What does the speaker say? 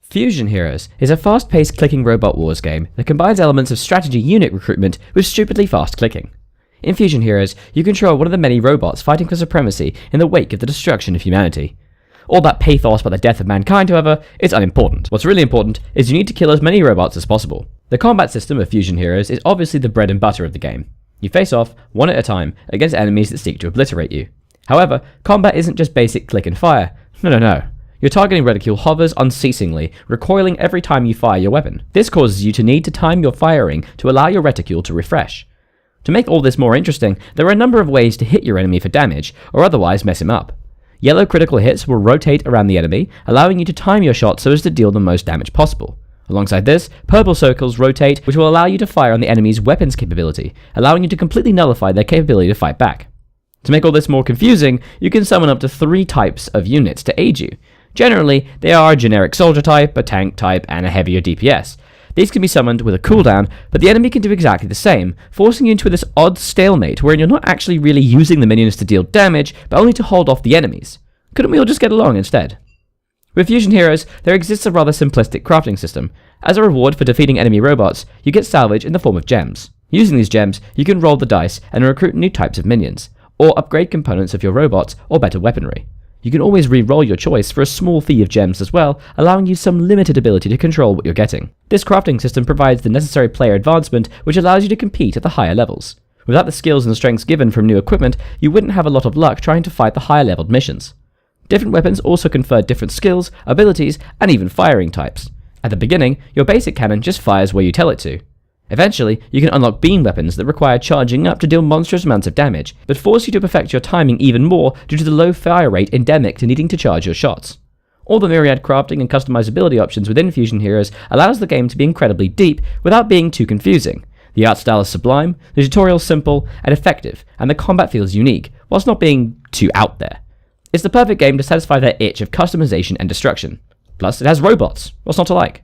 Fusion Heroes is a fast-paced clicking robot wars game that combines elements of strategy unit recruitment with stupidly fast clicking. In Fusion Heroes, you control one of the many robots fighting for supremacy in the wake of the destruction of humanity. All that pathos about the death of mankind, however, is unimportant. What's really important is you need to kill as many robots as possible. The combat system of Fusion Heroes is obviously the bread and butter of the game. You face off, one at a time, against enemies that seek to obliterate you. However, combat isn't just basic click and fire. No. Your targeting reticule hovers unceasingly, recoiling every time you fire your weapon. This causes you to need to time your firing to allow your reticule to refresh. To make all this more interesting, there are a number of ways to hit your enemy for damage, or otherwise mess him up. Yellow critical hits will rotate around the enemy, allowing you to time your shot so as to deal the most damage possible. Alongside this, purple circles rotate, which will allow you to fire on the enemy's weapons capability, allowing you to completely nullify their capability to fight back. To make all this more confusing, you can summon up to 3 types of units to aid you. Generally, they are a generic soldier type, a tank type, and a heavier DPS. These can be summoned with a cooldown, but the enemy can do exactly the same, forcing you into this odd stalemate wherein you're not actually really using the minions to deal damage, but only to hold off the enemies. Couldn't we all just get along instead? With Fusion Heroes, there exists a rather simplistic crafting system. As a reward for defeating enemy robots, you get salvage in the form of gems. Using these gems, you can roll the dice and recruit new types of minions, or upgrade components of your robots or better weaponry. You can always re-roll your choice for a small fee of gems as well, allowing you some limited ability to control what you're getting. This crafting system provides the necessary player advancement, which allows you to compete at the higher levels. Without the skills and strengths given from new equipment, you wouldn't have a lot of luck trying to fight the higher leveled missions. Different weapons also confer different skills, abilities, and even firing types. At the beginning, your basic cannon just fires where you tell it to. Eventually, you can unlock beam weapons that require charging up to deal monstrous amounts of damage, but force you to perfect your timing even more due to the low fire rate endemic to needing to charge your shots. All the myriad crafting and customizability options within Fusion Heroes allows the game to be incredibly deep without being too confusing. The art style is sublime, the tutorial simple and effective, and the combat feels unique, whilst not being too out there. It's the perfect game to satisfy that itch of customization and destruction. Plus, it has robots. What's not to like?